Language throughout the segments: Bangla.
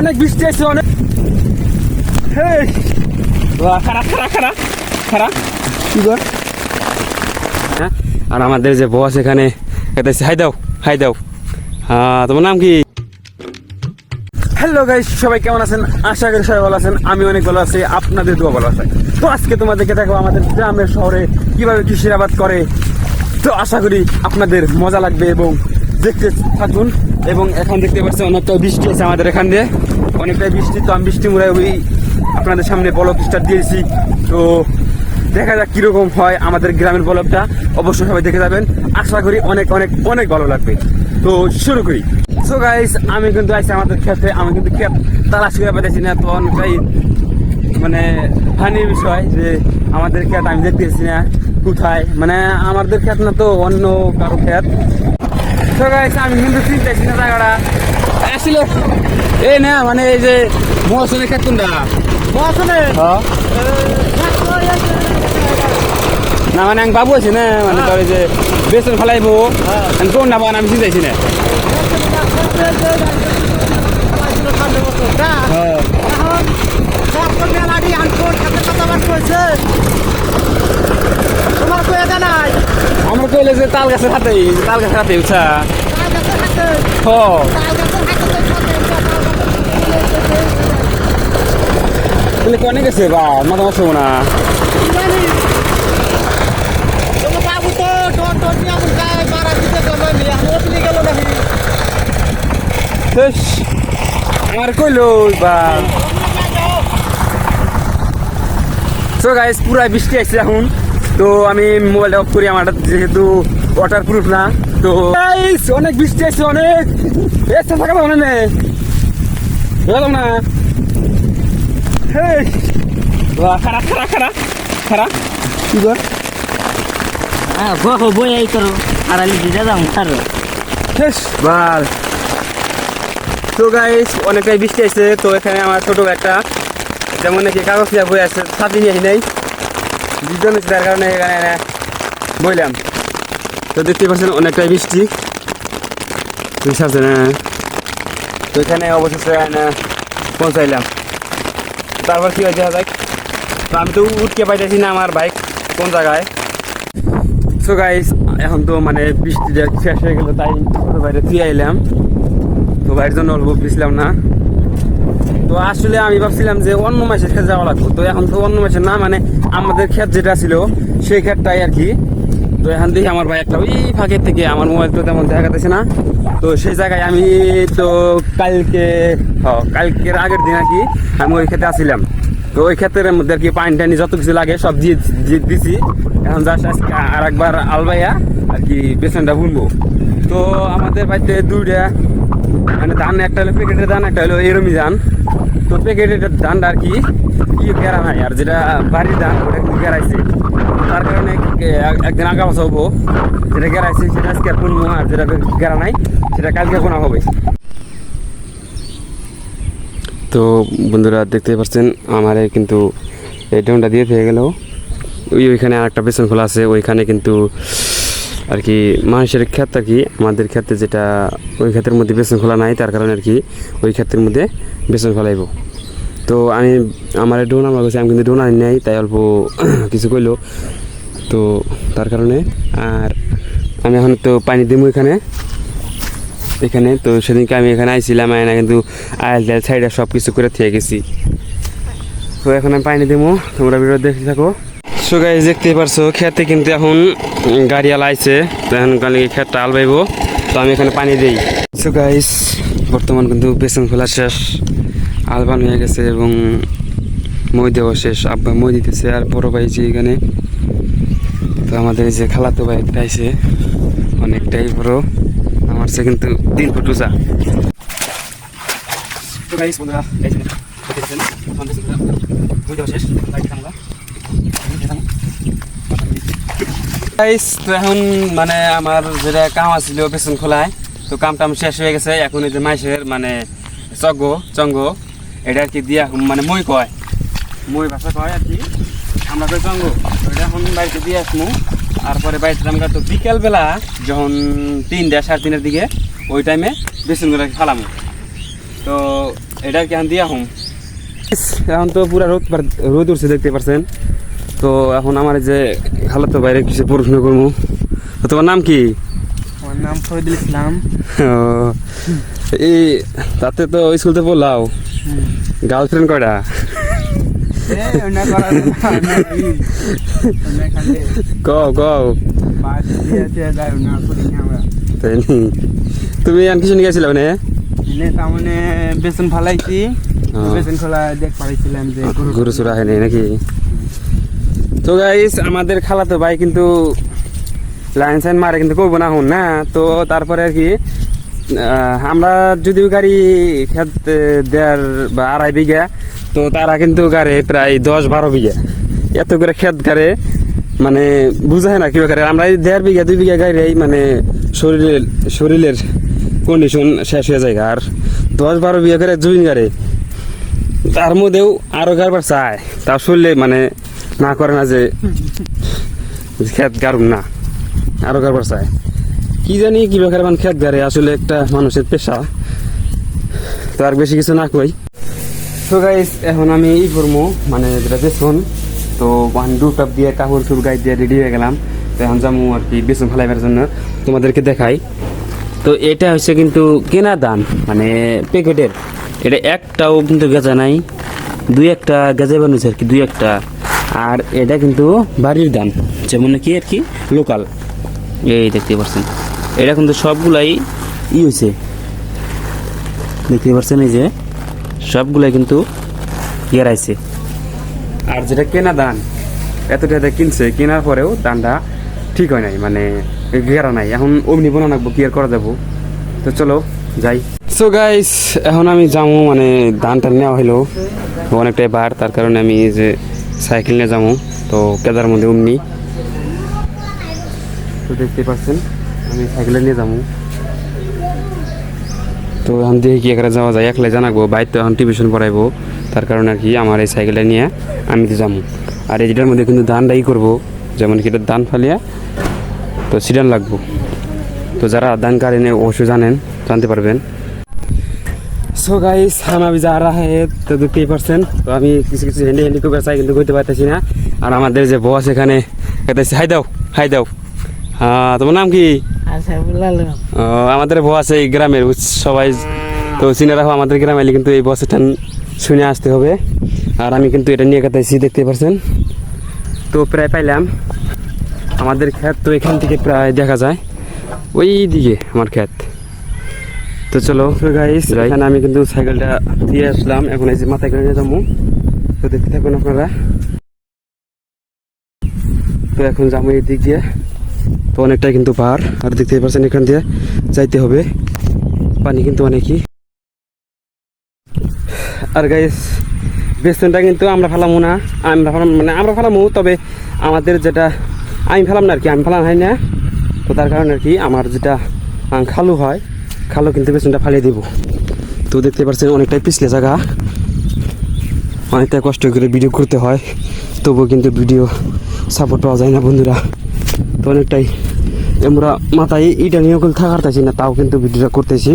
অনেক বৃষ্টি আছে অনেক। খারাপ খারাপ খারাপ খারাপ কি কর। হ্যাঁ, আর আমাদের যে বস এখানে হাই দাও হাই দাও। হ্যাঁ, তোমার নাম কি? হ্যালো গাইস, সবাই কেমন আছেন? আশা করি সবাই ভালো আছেন। আমি অনেক ভালো আছি, আপনাদের দোয়া ভালো আছে। তো আজকে তোমাদেরকে দেখো আমাদের গ্রামের শহরে কিভাবে কৃষির আবাদ করে। তো আশা করি আপনাদের মজা লাগবে এবং দেখতে থাকুন। এবং এখন দেখতে পাচ্ছেন অনেকটা বৃষ্টি আছে আমাদের এখান দিয়ে, অনেকটাই বৃষ্টি। তো আমি বৃষ্টি মুড়াই ওই আপনাদের সামনে ব্লগ স্টার্ট দিয়েছি। তো দেখা যাক কিরকম হয় আমাদের গ্রামের ব্লগটা। অবশ্যই সবাই দেখে যাবেন, আশা করি অনেক অনেক অনেক ভালো লাগবে। তো শুরু করি। সো গাইস, আমি কিন্তু আইছি আমাদের ক্ষেত্রে। আমি কিন্তু ক্ষেত তালাশ করে পাইতেছি না। তো অনেকটাই মানে ফানির বিষয় যে আমাদের ক্ষেত আমি দেখতেছি না কোথায়, মানে আমাদের ক্ষেত না তো অন্য কারো ক্ষেত। তো গাইস, আমি কিন্তু চিনতেছি না জায়গাটা আসলে। এই না মানে এই যে মহাসনের ক্ষেত কোনটা? না মানে আমি বাবু আছি না, মানে তোর যে বেসন ফেলাইবো কোন না আমি চিন্তাইছি না। আমরা কইলে যে তাল গাছের হাতে উঠা অনেক গেছে বা মাথা মাস না। আমার কইলো বা সো গাইস, পুরা বৃষ্টি আসছে এখন। তো আমি মোবাইলটা অফ করি, আমার যেহেতু ওয়াটার প্রুফ না। তো অনেক বৃষ্টি আসছে অনেক, থাকা মানে নেই না। খারাপ খারাপ খারাপ খারাপ কি কর। বই এই করো আর আমি দিদা দাম খারো বাল। তো গাইস, অনেকটাই বৃষ্টি আসছে। তো এখানে আমার ছোট একটা যেমন নাকি কাগজ বই আছে, ছাতি নিয়ে আসি নাই, দুজন তার কারণে এখানে বইলাম। তো দেখতে পাচ্ছেন অনেকটাই বৃষ্টি আছে না। তো এখানে অবশেষে পৌঁছাইলাম। তারপর কি হয়েছে দেখ। তো আমি তো উঠতে পাইতেছি না আমার বাইক কোন জায়গায়। সো গাইস, এখন তো মানে বৃষ্টি শেষ হয়ে গেল, তাই বাইরে তুই আইলাম। তো বাইরের জন্য অল্প বুঝলাম না। তো আসলে আমি ভাবছিলাম যে অন্য মাসের ক্ষেত যাওয়া লাগতো। তো এখন তো অন্য মাসের না, মানে আমাদের ক্ষেত যেটা ছিল সেই ক্ষেতটাই আর কি। তো এখন দেখি আমার ভাই একটা ওই ফাঁকের থেকে, আমার মোবাইল তো তেমন দেখা যাচ্ছে না। তো সেই জায়গায় আমি তো কালকের আগের দিন আর কি আমি ওই ক্ষেতে আসছিলাম। তো ওই ক্ষেতের মধ্যে আর কি পানি টানি যত কিছু লাগে সব দিয়ে দিছি। এখন জাস্ট আজকে আর একবার আলবাইয়া আর কি বেসনটা বুনবো। তো আমাদের বাড়িতে দুইটা মানে ধান, একটা হলো প্যাকেটের ধান, একটা হলো এরমি ধান। তো প্যাকেটের ধানটা আর কি গেরা নাই, আর যেটা বাড়ির ধান ওটা কিন্তু গেরাইছে। তার কারণে একদিন আগা বসা হবো, যেটা গেরাইছে সেটা আজকে বুনবো, আর যেটা গেরা নাই সেটা কালকে বোনা হবে। বন্ধুরা দেখতে পাচ্ছেন আমার কিন্তু এই ড্রামটা দিয়ে হয়ে গেল। ওইখানে আর একটা বেসন খোলা আছে, ওইখানে কিন্তু আর কি মানুষের ক্ষেত আর কি, আমাদের ক্ষেত্রে যেটা ওই ক্ষেতের মধ্যে বেসন খোলা নাই, তার কারণে আর কি ওই ক্ষেতের মধ্যে বেসন ফলাইব। তো আমি আমার ডোনা আমার কাছে আমি কিন্তু ডোনা নেই, তাই অল্প কিছু কইলো। তো তার কারণে আর আমি এখন তো পানি দিব এখানে। তো সেদিনকে আমি এখানে আইছিলাম, না কিন্তু আইল ডাল সাইডে সব কিছু করে থেকে গেছি। তো এখন আমি পানি দেবো, তোমরা ভিডিও দেখতে থাকো। সো গাইস, দেখতে পারছো খেতে কিন্তু এখন গাড়ি আলাইছে। তো এখন খেতটা আলবাইব। তো আমি এখানে পানি দিই। সো গাইস, বর্তমান কিন্তু বেসন খোলা শেষ, আলবান হয়ে গেছে এবং মই দেওয়া শেষ। আব্বা মই দিতেছে আর বড় ভাই যে এখানে। তো আমাদের যে খালাতো ভাই একটা আইছে, অনেকটাই বড়, আমার সে কিন্তু 3 ফুট উঁচা। তো গাইস বন্ধুরা, তো এখন মানে আমার যেটা কাম আছিল বেসন খোলায়, তো কামটা শেষ হয়ে গেছে। এখন এই যে মাইসের মানে চঙ্গ এটা আর কি দিয়া মানে মই ভাষা কয় আর কি, আমরা কই চঙ্গ। এটা এখন বাড়িতে দিয়ে আসবো। আর পরে বাড়িতে আমরা তো বিকেলবেলা যখন 3টা 3:30 দিকে ওই টাইমে বেসনগুলো ফালামো। তো এটা কেন দিয়া হুম এখন তো পুরা রোদ উঠছে দেখতে পারছেন। তো এখন আমার এই যে খালাতো বাইরে কিছু পড়াশোনা করবো। তো তোমার নাম কি? আমার নাম ফরিদুল ইসলাম। ও, এই তাতে তো স্কুলতে পড়লাও, গার্লফ্রেন্ড কয়টা? কও কও। তাই নি? তুমি আর কিছু নিয়ে গেছিলে মানে? মানে বেসন ফালাইছি, বেসন খোলা দেখ পাইছিলাম যে গরু চোরা হয়নি নাকি? তো গাইস আমাদের খালাতো ভাই কিন্তু লাইন সাইন মারে কিন্তু করবো না হুন না। তো তারপরে আর কি আমরা যদিও গাড়ি খেত 1.5 বা 2.5 বিঘা, তো তারা কিন্তু গাড়ে প্রায় 10-12 বিঘা এত করে খেত গাড়ে, মানে বুঝায় না কি করে। আমরা 1.5 বিঘা 2 বিঘা গাড়ি মানে শরীরের কন্ডিশন শেষ হয়ে যায়। আর 10-12 বিঘা করে জুইন গাড়ে, তার মধ্যেও আরো গাড়বার চায়, তার শরীরে মানে না করে না যে খেত গাড়ুন না, আরো গাড়বার চায়। কি জানি কি বেকার মানে খেত গাড়ে আসলে একটা মানুষের পেশা। তো আর বেশি কিছু না কই। তো গাইস এখন আমি ই করবো মানে যেটা বেসন, তো ডুবটাপ দিয়ে কাপড় চুপ গাই দিয়ে রেডি হয়ে গেলাম। তো এখন যাবো আর কি বেসন ফেলাইবার জন্য, তোমাদেরকে দেখাই। তো এটা হচ্ছে কিন্তু কেনা দান মানে প্যাকেটের, এটা একটাও কিন্তু গেজা নাই, 2-1টা গেজা বানিয়েছে আর কি, 2-1টা। আর এটা কিন্তু বাড়ির দান, যেমন কি আর কি লোকাল, এই দেখতে পাচ্ছেন। এটা কিন্তু সবগুলাই ই হয়েছে, দেখতে পাচ্ছেন এই যে সবগুলাই কিন্তু গেরাইছে। আর যেটা কেনা দান এতটা কিনছে, কেনার পরেও দানটা ঠিক হয় নাই, মানে গেরা নাই। এখন অমনি বোনা রাখবো, কি আর করা যাবো। তো চলো যাই। সো গাইস এখন আমি যাবো, মানে ধানটা নেওয়া হলো অনেকটাই বার, তার কারণে আমি যে সাইকেল নিয়ে যাবো। তো কেদার মধ্যে অমনি তো দেখতে পাচ্ছেন আমি সাইকেলে নিয়ে যাবো। তো এখন দেখি কি এখানে যাওয়া যায়, একলাই জানাবো। বাইর তো এখন টিউশন পড়াইবো, তার কারণে আর কি আমার এই সাইকেলটা নিয়ে আমি তো যাবো। আর এইটার মধ্যে কিন্তু ধানটাই করবো, যেমন কি এটা ধান ফালিয়া তো সিডান লাগবো। তো যারা ধান কারেন অবশ্যই জানতে পারবেন। সো গাইস हम अभी जा रहा है, তো দেখতেই পারছেন। তো আমি কিছু হ্যান্ডি করে চাই কিন্তু করতে পারতেছি না। আর আমাদের যে বস এখানে হাই দাও হাই দাও। হ্যাঁ তোমার নাম কি? আচ্ছা বললাম আমাদের বস এই গ্রামের সবাই তো চিনে রাখো, আমাদের গ্রামে এলে কিন্তু এই বসের টান শুনে আসতে হবে। আর আমি কিন্তু এটা নিয়ে কাটাইছি, দেখতে পারছেন। তো প্রায় পাইলাম আমাদের ক্ষেত, তো এখান থেকে প্রায় দেখা যায় ওই দিকে আমার ক্ষেত। তো চলো গাইস, এখানে আমি কিন্তু সাইকেলটা দিয়ে আসলাম, এখন এই যে মাথায় করে নিয়ে যাবো। তো দেখতে থাকুন আপনারা। তো এখন যাবো এই দিক দিয়ে, তো অনেকটাই কিন্তু পার। আর দেখতে পাচ্ছেন এখান দিয়ে যাইতে হবে, পানি কিন্তু অনেকই। আর গাইস বেসনটা কিন্তু আমরা ফেলামো না, আমরা ফেলামো, তবে আমাদের যেটা আমি ফেলাম না আর কি, আমি ফেলাম হয় না। তো তার কারণে আর কি আমার যেটা খালু হয়, খালু কিন্তু বেসনটা ফালিয়ে দিব। তো দেখতে পাচ্ছেন অনেকটাই পিছলে জায়গা, অনেকটাই কষ্ট করে ভিডিও করতে হয়, তবুও কিন্তু ভিডিও সাপোর্ট পাওয়া যায় না বন্ধুরা। তো অনেকটাই আমরা মাথায় এইটা নিয়ে থাকার চাইছি না, তাও কিন্তু ভিডিওটা করতেছি,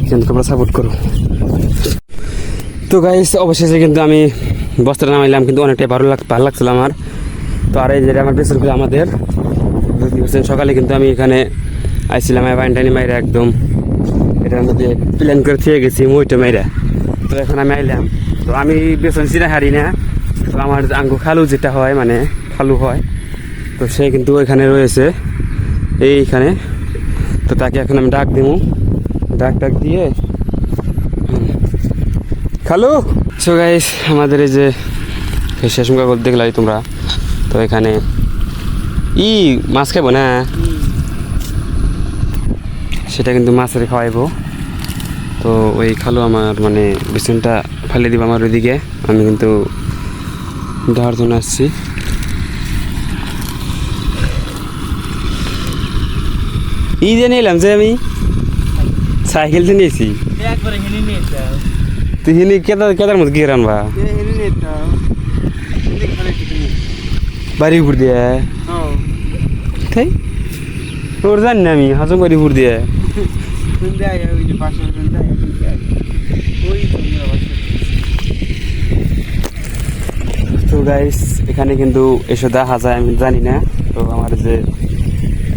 কিন্তু তোমরা সাপোর্ট করো। তো গাইস অবশেষে কিন্তু আমি বস্ত্র নামাইলাম, কিন্তু অনেকটাই ভালো লাগছিল আমার। তো আর এই যেটা আমার বেসন করে আমাদের সকালে কিন্তু আমি এখানে আইছিলাম, পানি টানি মাইরা একদম এটার মধ্যে প্ল্যান করে থেকে গেছি মইটা মাইরা। তো এখন আমি আইলাম, তো আমি বেসন চিনা হারি না। তো আমার আঙ্গু খালু যেটা হয়, মানে খালু হয়, তো সে কিন্তু ওইখানে রয়েছে এইখানে। তো তাকে এখন আমি ডাক দিব, ডাক দিয়ে খালু। সো গাইস আমাদের এই যে শেষ মুখা করতে দেখলাই তোমরা, তো এখানে মাছ খাইবো না, সেটা কিন্তু মাছের খাওয়াইবো। তো ওই খালু আমার মানে বিছনটা ফালিয়ে দিব আমার ওইদিকে, আমি কিন্তু দেওয়ার জন্য আসছি। যে নিলাম যে আমি সাইকেলটা নিয়েছি, তুই হিনি কেদার মতো গিয়ে রানবা বাড়ি উপর দিয়ে তাই তোর জানি না আমি হাজম বাড়ি উপর দিয়ে গাইস এখানে কিন্তু এসে দেখা যায় আমি জানি না। তো আমার যে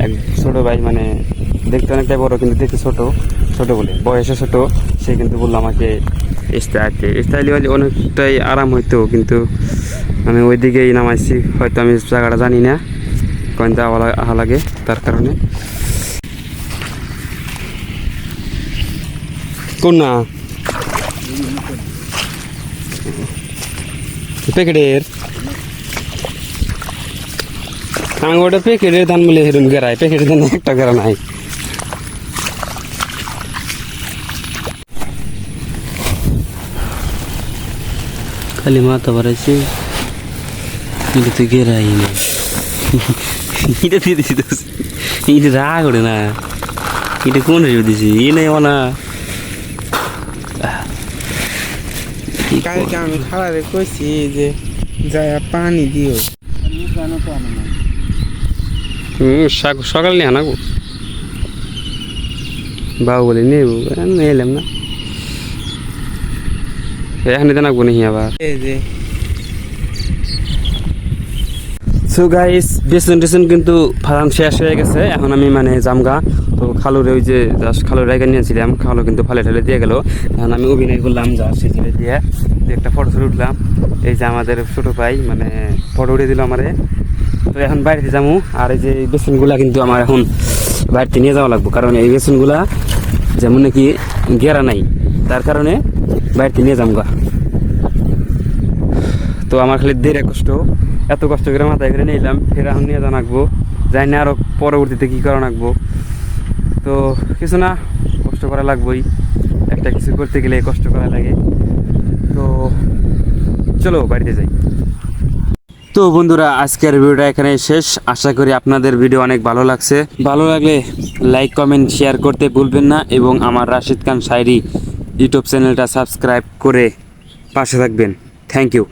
এক ছোট ভাই মানে দেখতে অনেকটাই বড় কিন্তু দেখতে ছোট বলে বয়সে ছোট, সে কিন্তু বললো আমাকে স্টাইলি অনেকটাই আরাম হইতো, কিন্তু আমি ওই দিকেই নামাইছি, হয়তো আমি জায়গাটা জানি না কয়েন আহা লাগে তার কারণে। কোন না প্যাকেটের আমি ওটা প্যাকেটের ধান মিলে হেরুন গেরাই, প্যাকেটের ধান একটা গেরা নাই। খালি মাথা বাড়াইছে, এটা তো গেরাই না, এটা দিয়ে দিছি তো, এটা রাগ ওঠে না, এটা কোন রেজে দিছি ই নাই না। কালকে আমি খালারে কইছি যে যায় পানি দিও, সকাল নিয়ে আনাগো বাবু বলে নেব এলাম না, এখানে জানাবো নাকি আবার। এই যে সো গাইস বেসন টেসন কিন্তু ফালান শেষ হয়ে গেছে, এখন আমি মানে জামগা। তো খালুরে ওই যে জাস্ট খালুর রাইগা নিয়েছিলাম, খালু কিন্তু ফালে ঠালে দিয়ে গেল, এখন আমি অভিনয় করলাম যা সে ছেলে দিয়ে একটা ফটো তুলে উঠলাম। এই যে আমাদের ছোটো ভাই মানে ফটো উঠে দিল আমারে। তো এখন বাড়িতে যাবো, আর এই যে বেসনগুলা কিন্তু আমার এখন বাড়িতে নিয়ে যাওয়া লাগবো, কারণ এই বেসনগুলা যেমন নাকি গেরা নাই, তার কারণে বাড়িতে নিয়ে যাবো। তো আমার খালি দেড় কষ্ট, এত কষ্ট করে মাথায় করে নিলাম, ফের এখন নিয়ে যাওয়া লাগবো, জানি না আরও পরবর্তীতে কী করা লাগবো। তো কিছু না, কষ্ট করা লাগবোই, একটা কিছু করতে গেলে কষ্ট করা লাগে। তো চলো বাড়িতে যাই। তো বন্ধুরা আজকের ভিডিওটা এখানে শেষ, আশা করি আপনাদের ভিডিও অনেক ভালো লাগছে। ভালো লাগলে লাইক কমেন্ট শেয়ার করতে ভুলবেন না, এবং আমার রাশিদ খান শায়রি ইউটিউব চ্যানেলটা সাবস্ক্রাইব করে পাশে থাকবেন। Thank you.